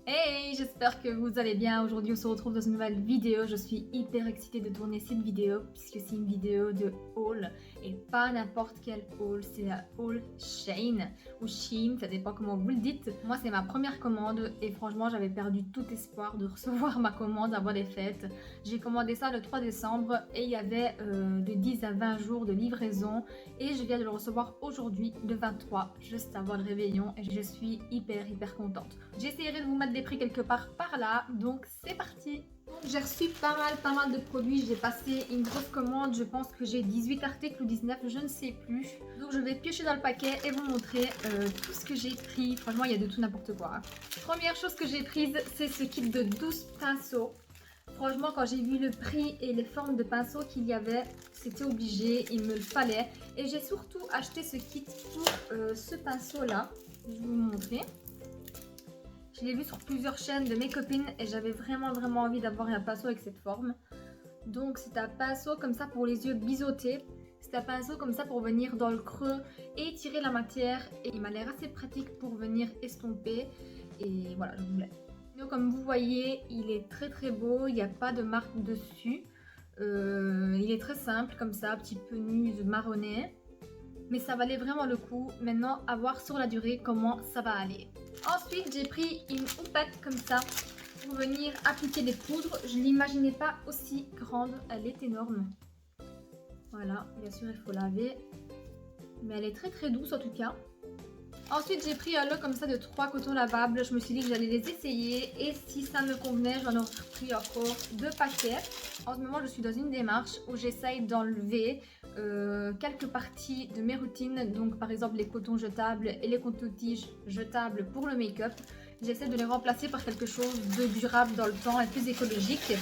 Hey, j'espère que vous allez bien. Aujourd'hui, on se retrouve dans une nouvelle vidéo. Je suis hyper excitée de tourner cette vidéo puisque c'est une vidéo de haul et pas n'importe quel haul. C'est la haul Shein ou Shein, ça dépend comment vous le dites. Moi, c'est ma première commande et franchement, j'avais perdu tout espoir de recevoir ma commande avant les fêtes. J'ai commandé ça le 3 décembre et il y avait de 10 à 20 jours de livraison et je viens de le recevoir aujourd'hui, le 23, juste avant le réveillon, et je suis hyper contente. J'essaierai de vous mettre des prix quelque part par là, donc c'est parti. J'ai reçu pas mal de produits, j'ai passé une grosse commande, je pense que j'ai 18 articles ou 19, je ne sais plus. Donc je vais piocher dans le paquet et vous montrer tout ce que j'ai pris. Franchement, il y a de tout n'importe quoi. Première chose que j'ai prise, c'est ce kit de 12 pinceaux. Franchement, quand j'ai vu le prix et les formes de pinceaux qu'il y avait, c'était obligé, il me le fallait. Et j'ai surtout acheté ce kit pour ce pinceau-là. Je vais vous montrer. Je l'ai vu sur plusieurs chaînes de mes copines et j'avais vraiment envie d'avoir un pinceau avec cette forme. Donc c'est un pinceau comme ça pour les yeux biseautés. C'est un pinceau comme ça pour venir dans le creux et tirer la matière. Et il m'a l'air assez pratique pour venir estomper. Et voilà, je voulais. Donc, comme vous voyez, il est très beau, il n'y a pas de marque dessus. Il est très simple comme ça, petit peu nude marronné. Mais ça valait vraiment le coup. Maintenant, à voir sur la durée comment ça va aller. Ensuite, j'ai pris une houppette comme ça pour venir appliquer des poudres. Je ne l'imaginais pas aussi grande, elle est énorme. Voilà, bien sûr il faut laver. Mais elle est très douce en tout cas. Ensuite, j'ai pris un lot comme ça de 3 cotons lavables. Je me suis dit que j'allais les essayer et si ça me convenait, j'en aurais pris encore 2 paquets. En ce moment, je suis dans une démarche où j'essaye d'enlever quelques parties de mes routines. Donc, par exemple, les cotons jetables et les cotons-tiges jetables pour le make-up. J'essaie de les remplacer par quelque chose de durable dans le temps et plus écologique.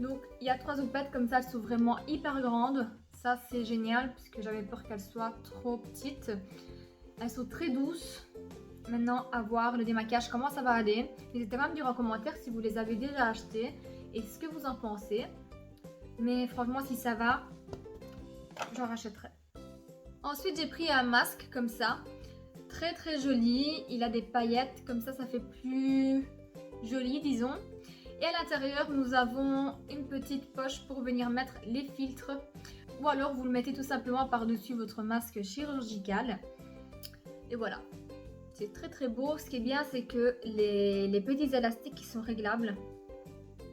Donc, il y a 3 houpettes comme ça, elles sont vraiment hyper grandes. Ça, c'est génial puisque j'avais peur qu'elles soient trop petites. Elles sont très douces. Maintenant, à voir le démaquillage, comment ça va aller. N'hésitez pas à me dire en commentaire si vous les avez déjà achetées et ce que vous en pensez. Mais franchement, si ça va, j'en rachèterai. Ensuite, j'ai pris un masque comme ça. Très joli. Il a des paillettes, comme ça fait plus joli, disons. Et à l'intérieur, nous avons une petite poche pour venir mettre les filtres. Ou alors, vous le mettez tout simplement par-dessus votre masque chirurgical. Et voilà, c'est très beau. Ce qui est bien, c'est que les petits élastiques qui sont réglables.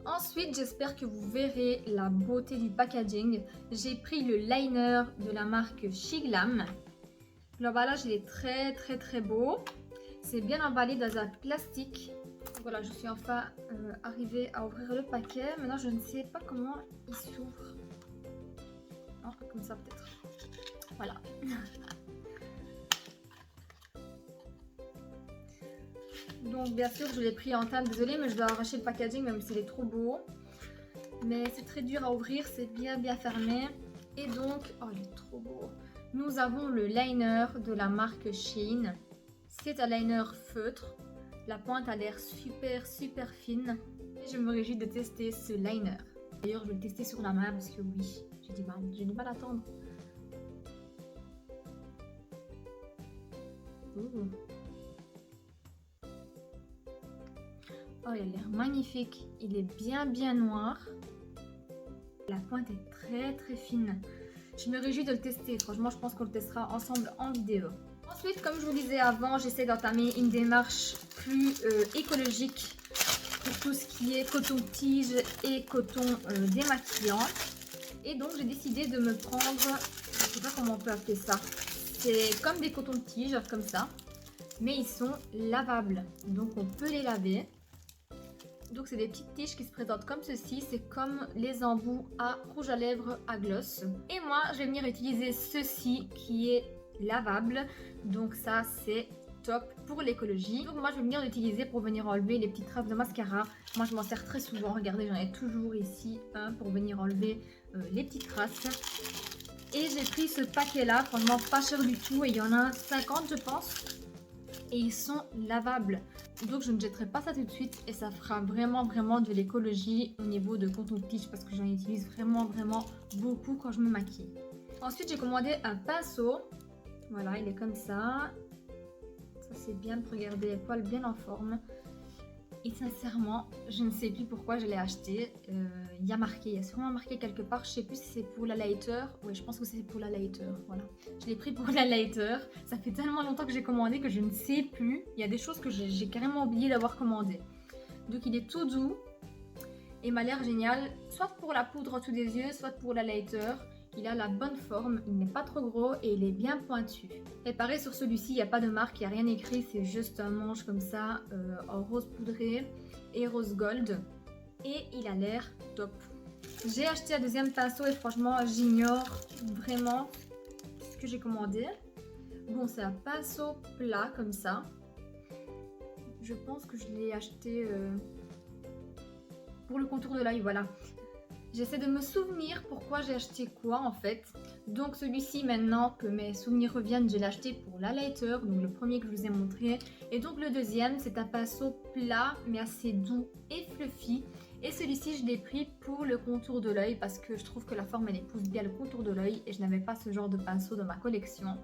Ensuite, j'espère que vous verrez la beauté du packaging. J'ai pris le liner de la marque Shiglam. L'emballage, il est très beau. C'est bien emballé dans un plastique. Voilà, je suis enfin arrivée à ouvrir le paquet. Maintenant, je ne sais pas comment il s'ouvre. Oh, comme ça peut-être. Voilà. Donc bien sûr je l'ai pris en teinte, désolée mais je dois arracher le packaging même s'il est trop beau. Mais c'est très dur à ouvrir, c'est bien fermé. Et donc, oh il est trop beau. Nous avons le liner de la marque Shein. C'est un liner feutre. La pointe a l'air super fine. Et je me réjouis de tester ce liner. D'ailleurs je vais le tester sur la main parce que oui, j'ai du mal à attendre. Ouh. Oh, il a l'air magnifique. Il est bien noir. La pointe est très fine. Je me réjouis de le tester. Franchement, je pense qu'on le testera ensemble en vidéo. Ensuite, comme je vous disais avant, j'essaie d'entamer une démarche plus écologique pour tout ce qui est coton-tige et coton démaquillant. Et donc, j'ai décidé de me prendre, je ne sais pas comment on peut appeler ça. C'est comme des cotons-tiges, comme ça. Mais ils sont lavables. Donc, on peut les laver. Donc c'est des petites tiges qui se présentent comme ceci, c'est comme les embouts à rouge à lèvres à gloss. Et moi je vais venir utiliser ceci qui est lavable, donc ça c'est top pour l'écologie. Donc moi je vais venir l'utiliser pour venir enlever les petites traces de mascara. Moi je m'en sers très souvent, regardez j'en ai toujours ici un pour venir enlever les petites traces. Et j'ai pris ce paquet là, franchement pas cher du tout, et il y en a 50 je pense. Et ils sont lavables. Donc je ne jetterai pas ça tout de suite et ça fera vraiment de l'écologie au niveau de coton-tige parce que j'en utilise vraiment beaucoup quand je me maquille. Ensuite j'ai commandé un pinceau. Voilà, il est comme ça. Ça c'est bien de regarder les poils bien en forme. Et sincèrement, je ne sais plus pourquoi je l'ai acheté. Il y a sûrement marqué quelque part. Je sais plus si c'est pour la lighter. Oui, je pense que c'est pour la lighter. Voilà. Je l'ai pris pour la lighter. Ça fait tellement longtemps que j'ai commandé que je ne sais plus. Il y a des choses que j'ai carrément oublié d'avoir commandé. Donc il est tout doux et m'a l'air génial. Soit pour la poudre en dessous des yeux, soit pour la lighter. Il a la bonne forme, il n'est pas trop gros et il est bien pointu. Et pareil sur celui-ci, il n'y a pas de marque, il n'y a rien écrit, c'est juste un manche comme ça en rose poudré et rose gold. Et il a l'air top. J'ai acheté un deuxième pinceau et franchement j'ignore vraiment ce que j'ai commandé. Bon, c'est un pinceau plat comme ça. Je pense que je l'ai acheté pour le contour de l'œil, voilà. J'essaie de me souvenir pourquoi j'ai acheté quoi en fait. Donc celui-ci, maintenant que mes souvenirs reviennent, je l'ai acheté pour la lighter, donc le premier que je vous ai montré. Et donc le deuxième, c'est un pinceau plat mais assez doux et fluffy. Et celui-ci, je l'ai pris pour le contour de l'œil parce que je trouve que la forme elle épouse bien le contour de l'œil et je n'avais pas ce genre de pinceau dans ma collection.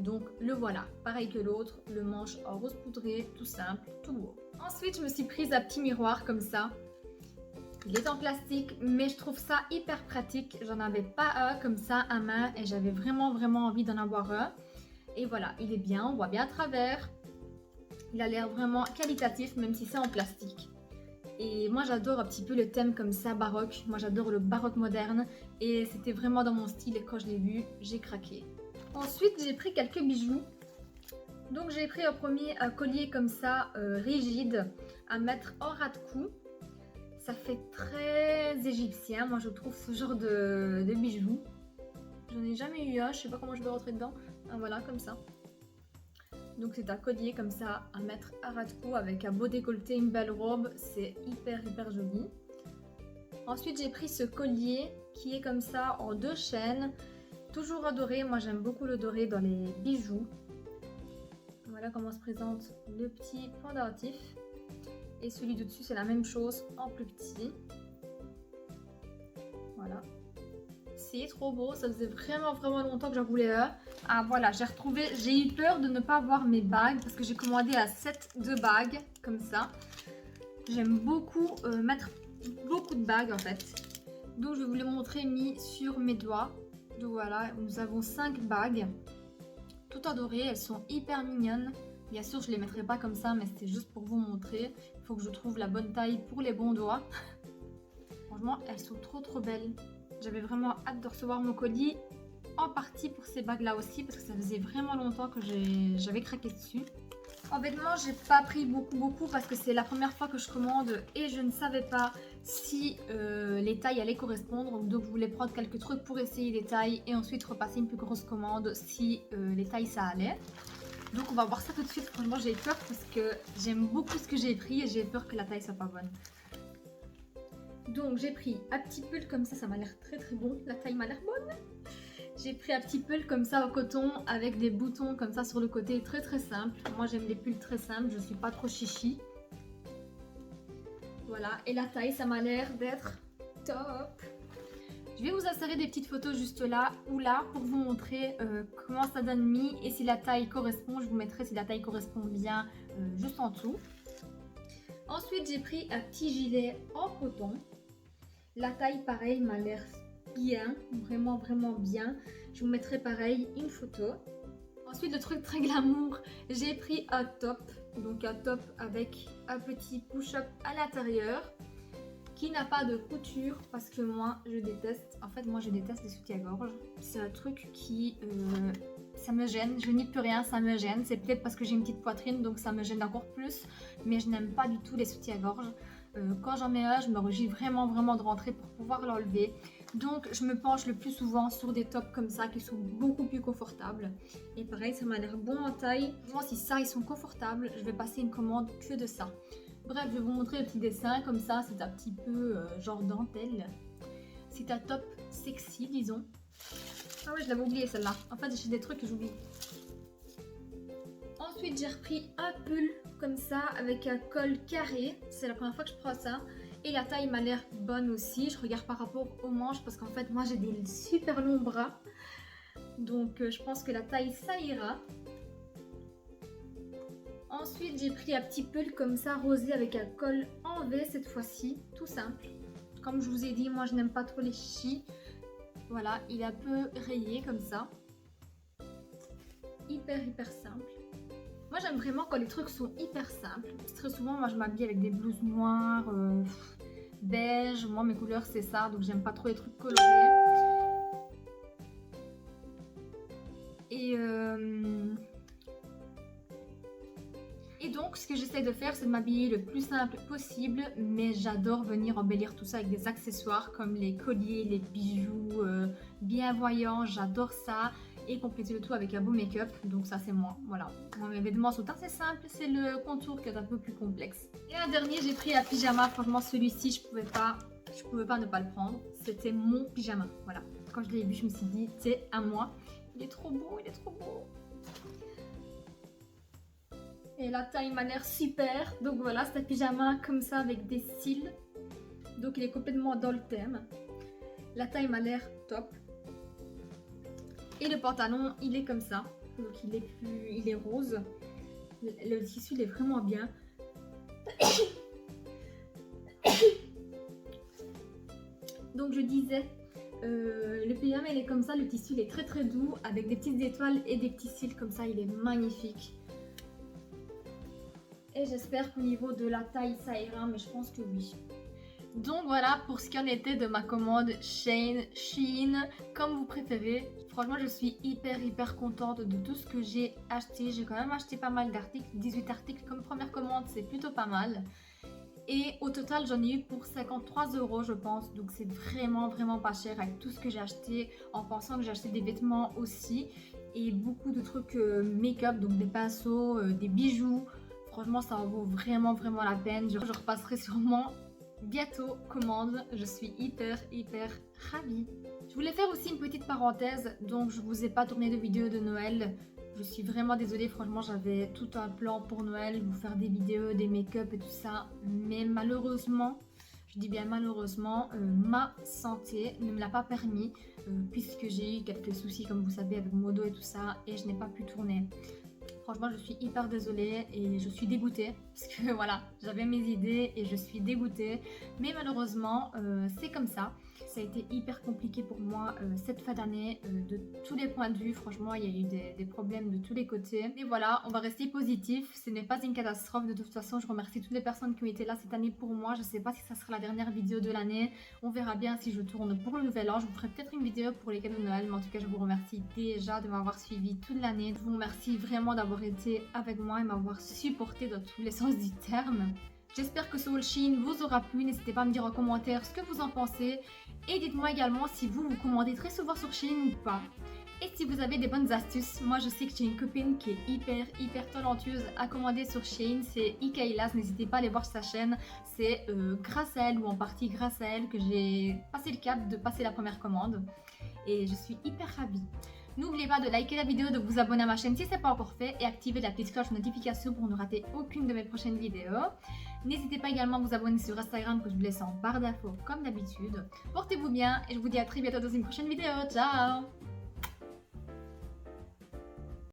Donc le voilà, pareil que l'autre, le manche en rose poudré, tout simple, tout beau. Ensuite, je me suis prise un petit miroir comme ça. Il est en plastique, mais je trouve ça hyper pratique. J'en avais pas un comme ça à main et j'avais vraiment envie d'en avoir un. Et voilà, il est bien, on voit bien à travers. Il a l'air vraiment qualitatif, même si c'est en plastique. Et moi j'adore un petit peu le thème comme ça, baroque. Moi j'adore le baroque moderne et c'était vraiment dans mon style et quand je l'ai vu, j'ai craqué. Ensuite, j'ai pris quelques bijoux. Donc j'ai pris au premier un collier comme ça, rigide, à mettre en ras de cou. Ça fait très égyptien, moi je trouve ce genre de bijoux. J'en ai jamais eu un, je sais pas comment je vais rentrer dedans. Ah, voilà, comme ça. Donc c'est un collier comme ça à mettre à ras de cou avec un beau décolleté, une belle robe. C'est hyper joli. Ensuite j'ai pris ce collier qui est comme ça en 2 chaînes. Toujours en doré, moi j'aime beaucoup le doré dans les bijoux. Voilà comment se présente le petit pendentif. Et celui de dessus c'est la même chose en plus petit. Voilà. C'est trop beau, ça faisait vraiment longtemps que j'en voulais un. Ah voilà, j'ai retrouvé, j'ai eu peur de ne pas avoir mes bagues parce que j'ai commandé un set de bagues comme ça. J'aime beaucoup mettre beaucoup de bagues en fait. Donc je vais vous les montrer mis sur mes doigts. Donc voilà, nous avons 5 bagues. Tout en doré, elles sont hyper mignonnes. Bien sûr, je les mettrai pas comme ça, mais c'était juste pour vous montrer. Il faut que je trouve la bonne taille pour les bons doigts. Franchement, elles sont trop belles. J'avais vraiment hâte de recevoir mon colis. En partie pour ces bagues là aussi, parce que ça faisait vraiment longtemps que j'avais craqué dessus. En vêtements, j'ai pas pris beaucoup parce que c'est la première fois que je commande et je ne savais pas si les tailles allaient correspondre. Donc je voulais prendre quelques trucs pour essayer les tailles et ensuite repasser une plus grosse commande si les tailles ça allait. Donc on va voir ça tout de suite. Franchement j'ai peur parce que j'aime beaucoup ce que j'ai pris et j'ai peur que la taille soit pas bonne. Donc j'ai pris un petit pull comme ça m'a l'air très bon. La taille m'a l'air bonne. J'ai pris un petit pull comme ça au coton avec des boutons comme ça sur le côté, très simple. Moi j'aime les pulls très simples, je suis pas trop chichi. Voilà, et la taille ça m'a l'air d'être top. Je vais vous insérer des petites photos juste là ou là pour vous montrer comment ça donne mis et si la taille correspond. Je vous mettrai si la taille correspond bien juste en dessous. Ensuite j'ai pris un petit gilet en coton. La taille pareil m'a l'air bien, vraiment bien. Je vous mettrai pareil une photo. Ensuite le truc très glamour, j'ai pris un top. Donc un top avec un petit push-up à l'intérieur qui n'a pas de couture parce que moi je déteste, en fait moi je déteste les soutiens-gorge. C'est un truc qui, ça me gêne, je n'y peux rien, ça me gêne. C'est peut-être parce que j'ai une petite poitrine donc ça me gêne encore plus, mais je n'aime pas du tout les soutiens-gorge. Quand j'en mets un, je me réjouis vraiment de rentrer pour pouvoir l'enlever. Donc je me penche le plus souvent sur des tops comme ça qui sont beaucoup plus confortables. Et pareil, ça m'a l'air bon en taille. Moi si ça ils sont confortables, je vais passer une commande que de ça. Bref, je vais vous montrer le petit dessin comme ça, c'est un petit peu genre dentelle. C'est un top sexy disons. Ah ouais, je l'avais oublié celle-là. En fait j'ai des trucs que j'oublie. Ensuite j'ai repris un pull comme ça avec un col carré. C'est la première fois que je prends ça. Et la taille m'a l'air bonne aussi. Je regarde par rapport aux manches parce qu'en fait moi j'ai des super longs bras. Donc je pense que la taille ça ira. Ensuite, j'ai pris un petit pull comme ça, rosé avec un col en V cette fois-ci, tout simple. Comme je vous ai dit, moi je n'aime pas trop les chis. Voilà, il est un peu rayé comme ça. Hyper simple. Moi j'aime vraiment quand les trucs sont hyper simples. Très souvent, moi je m'habille avec des blouses noires, beige. Moi mes couleurs c'est ça, donc j'aime pas trop les trucs colorés. Et donc, ce que j'essaie de faire, c'est de m'habiller le plus simple possible, mais j'adore venir embellir tout ça avec des accessoires comme les colliers, les bijoux bien voyants, j'adore ça. Et compléter le tout avec un beau make-up, donc ça c'est moi, voilà. Moi mes vêtements sont assez simples, c'est le contour qui est un peu plus complexe. Et un dernier, j'ai pris un pyjama, franchement celui-ci je pouvais pas ne pas le prendre. C'était mon pyjama, voilà. Quand je l'ai vu, je me suis dit, c'est à moi. Il est trop beau, il est trop beau. Et la taille m'a l'air super. Donc voilà, c'est un pyjama comme ça avec des cils. Donc il est complètement dans le thème. La taille m'a l'air top. Et le pantalon, il est comme ça. Donc il est rose. Le tissu, il est vraiment bien. Donc je disais, le pyjama il est comme ça, le tissu il est très doux avec des petites étoiles et des petits cils comme ça, il est magnifique. Et j'espère qu'au niveau de la taille ça ira, mais je pense que oui. Donc voilà pour ce qui en était de ma commande Shein, comme vous préférez. Franchement je suis hyper contente de tout ce que j'ai acheté. J'ai quand même acheté pas mal d'articles, 18 articles comme première commande, c'est plutôt pas mal. Et au total j'en ai eu pour 53 € je pense, donc c'est vraiment pas cher avec tout ce que j'ai acheté, en pensant que j'ai acheté des vêtements aussi et beaucoup de trucs make-up, donc des pinceaux, des bijoux. Franchement ça en vaut vraiment la peine. Je repasserai sûrement bientôt commande, je suis hyper ravie. Je voulais faire aussi une petite parenthèse, donc je vous ai pas tourné de vidéo de Noël. Je suis vraiment désolée, franchement j'avais tout un plan pour Noël, vous faire des vidéos, des make-up et tout ça. Mais malheureusement, je dis bien malheureusement, ma santé ne me l'a pas permis. Puisque j'ai eu quelques soucis comme vous savez avec mon dos et tout ça. Et je n'ai pas pu tourner. Franchement je suis hyper désolée et je suis dégoûtée. Parce que voilà, j'avais mes idées et je suis dégoûtée. Mais malheureusement c'est comme ça. Ça a été hyper compliqué pour moi cette fin d'année de tous les points de vue. Franchement, il y a eu des problèmes de tous les côtés. Mais voilà, on va rester positif. Ce n'est pas une catastrophe. De toute façon, je remercie toutes les personnes qui ont été là cette année pour moi. Je ne sais pas si ça sera la dernière vidéo de l'année. On verra bien si je tourne pour le nouvel an. Je vous ferai peut-être une vidéo pour les cadeaux de Noël. Mais en tout cas, je vous remercie déjà de m'avoir suivi toute l'année. Je vous remercie vraiment d'avoir été avec moi et m'avoir supporté dans tous les sens du terme. J'espère que ce haul Shein vous aura plu. N'hésitez pas à me dire en commentaire ce que vous en pensez. Et dites-moi également si vous commandez très souvent sur Shein ou pas. Et si vous avez des bonnes astuces. Moi je sais que j'ai une copine qui est hyper talentueuse à commander sur Shein. C'est Ikailas, n'hésitez pas à aller voir sa chaîne. C'est grâce à elle ou en partie grâce à elle que j'ai passé le cap de passer la première commande. Et je suis hyper ravie. N'oubliez pas de liker la vidéo, de vous abonner à ma chaîne si ce n'est pas encore fait et activer la petite cloche de notification pour ne rater aucune de mes prochaines vidéos. N'hésitez pas également à vous abonner sur Instagram que je vous laisse en barre d'infos comme d'habitude. Portez-vous bien et je vous dis à très bientôt dans une prochaine vidéo. Ciao!